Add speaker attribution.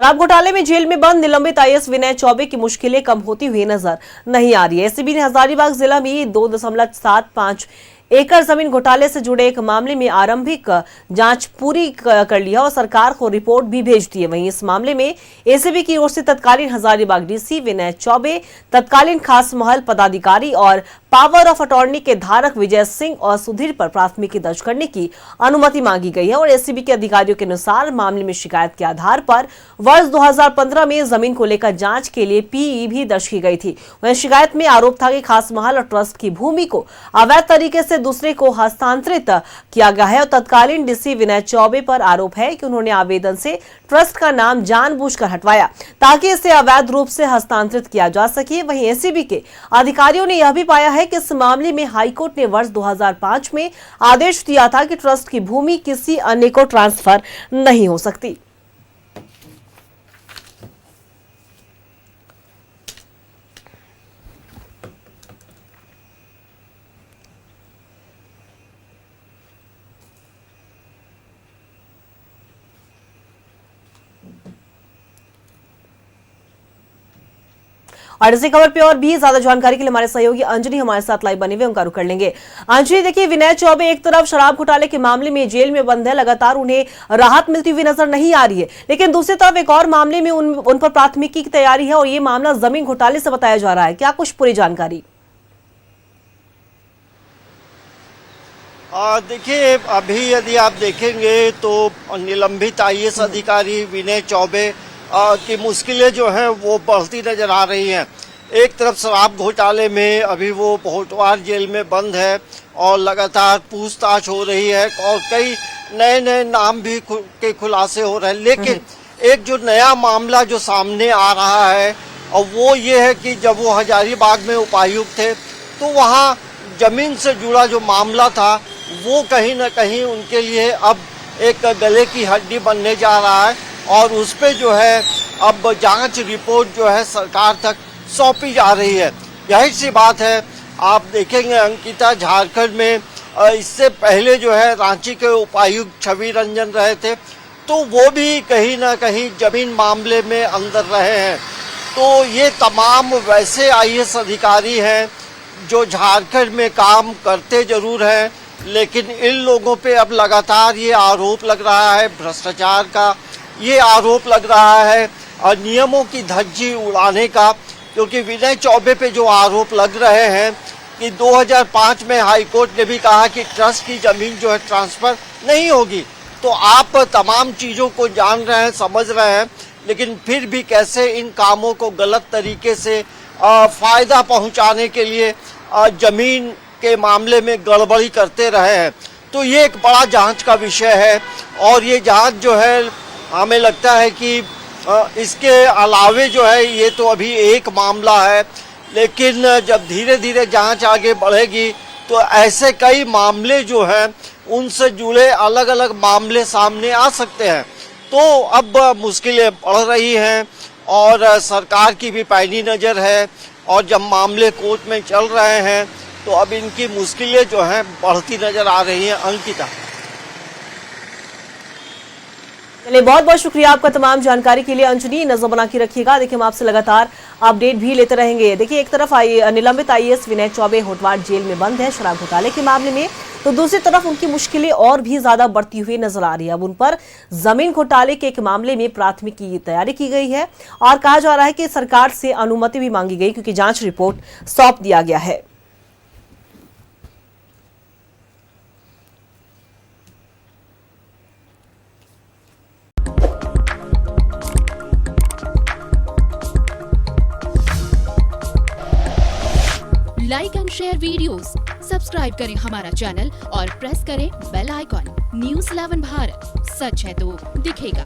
Speaker 1: शराब घोटाले में जेल में बंद निलंबित आईएएस विनय चौबे की मुश्किलें कम होती हुई नजर नहीं आ रही है। एसीबी ने हजारीबाग जिला में 2.75 एकड़ जमीन घोटाले से जुड़े एक मामले में आरंभिक जांच पूरी कर ली है और सरकार को रिपोर्ट भी भेज दी है। वहीं इस मामले में एसीबी की ओर से तत्कालीन हजारीबाग डीसी विनय चौबे, तत्कालीन खास महल पदाधिकारी और पावर ऑफ अटॉर्नी के धारक विजय सिंह और सुधीर पर प्राथमिकी दर्ज करने की अनुमति मांगी गई है। और एसीबी के अधिकारियों के अनुसार मामले में शिकायत के आधार पर वर्ष 2015 में जमीन को लेकर जांच के लिए पीई भी दर्ज की गई थी। वहीं शिकायत में आरोप था कि खास महल और ट्रस्ट की भूमि को अवैध तरीके से दूसरे को हस्तांतरित किया गया है। और तत्कालीन डीसी विनय चौबे पर आरोप है कि उन्होंने आवेदन से ट्रस्ट का नाम जानबूझकर हटवाया ताकि इसे अवैध रूप से हस्तांतरित किया जा सके। वहीं एसीबी के अधिकारियों ने यह भी पाया है कि इस मामले में हाईकोर्ट ने वर्ष 2005 में आदेश दिया था कि ट्रस्ट की भूमि किसी अन्य को ट्रांसफर नहीं हो सकती। और इसी खबर पे और भी ज्यादा जानकारी के लिए हमारे सहयोगी अंजलि हमारे साथ लाइव बने हुए, उनका रुख कर लेंगे। अंजलि, देखिए, विनय चौबे एक तरफ शराब घोटाले के मामले में जेल में बंद है, लगातार उन्हें राहत मिलती हुई नजर नहीं आ रही है, लेकिन दूसरी तरफ एक और मामले में उन पर प्राथमिकी की तैयारी है और ये मामला जमीन घोटाले से बताया जा रहा है। क्या कुछ पूरी जानकारी?
Speaker 2: देखिए, अभी यदि आप देखेंगे तो निलंबित आईएएस अधिकारी विनय चौबे की मुश्किलें जो हैं वो बढ़ती नजर आ रही हैं। एक तरफ शराब घोटाले में अभी वो होटवार जेल में बंद है और लगातार पूछताछ हो रही है और कई नए नए नाम भी के खुलासे हो रहे हैं। लेकिन एक जो नया मामला जो सामने आ रहा है और वो ये है कि जब वो हजारीबाग में उपायुक्त थे तो वहाँ जमीन से जुड़ा जो मामला था वो कहीं ना कहीं उनके लिए अब एक गले की हड्डी बनने जा रहा है और उस पे जो है अब जांच रिपोर्ट जो है सरकार तक सौंपी जा रही है। यही सी बात है। आप देखेंगे अंकिता झारखंड में इससे पहले जो है रांची के उपायुक्त छवि रंजन रहे थे, तो वो भी कहीं ना कहीं जमीन मामले में अंदर रहे हैं। तो ये तमाम वैसे आईएएस अधिकारी हैं जो झारखंड में काम करते जरूर हैं, लेकिन इन लोगों पे अब लगातार ये आरोप लग रहा है भ्रष्टाचार का, ये आरोप लग रहा है और नियमों की धज्जी उड़ाने का। क्योंकि विनय चौबे पे जो आरोप लग रहे हैं कि 2005 में हाईकोर्ट ने भी कहा कि ट्रस्ट की जमीन जो है ट्रांसफर नहीं होगी, तो आप तमाम चीज़ों को जान रहे हैं, समझ रहे हैं, लेकिन फिर भी कैसे इन कामों को गलत तरीके से फ़ायदा पहुंचाने के लिए जमीन के मामले में गड़बड़ी करते रहे हैं। तो ये एक बड़ा जांच का विषय है और ये जांच जो है हमें लगता है कि इसके अलावे जो है ये तो अभी एक मामला है, लेकिन जब धीरे धीरे जांच आगे बढ़ेगी तो ऐसे कई मामले जो हैं उनसे जुड़े अलग अलग मामले सामने आ सकते हैं। तो अब मुश्किलें बढ़ रही हैं और सरकार की भी पैनी नज़र है और जब मामले कोर्ट में चल रहे हैं तो अब इनकी मुश्किलें जो हैं बढ़ती नज़र आ रही हैं। अंकिता,
Speaker 1: चलिए, बहुत बहुत शुक्रिया आपका तमाम जानकारी के लिए। अंजलि, नजर बना के रखिएगा, देखिए हम आपसे लगातार अपडेट भी लेते रहेंगे। देखिए, एक तरफ निलंबित आईएएस विनय चौबे होटवार जेल में बंद है शराब घोटाले के मामले में, तो दूसरी तरफ उनकी मुश्किलें और भी ज्यादा बढ़ती हुई नजर आ रही है। अब उन पर जमीन घोटाले के एक मामले में प्राथमिकी की तैयारी की गई है और कहा जा रहा है कि सरकार से अनुमति भी मांगी गई क्योंकि जांच रिपोर्ट सौंप दिया गया है।
Speaker 3: Like and share videos, subscribe करें हमारा चैनल और प्रेस करें बेल आइकॉन। न्यूज़ 11 भारत, सच है तो दिखेगा।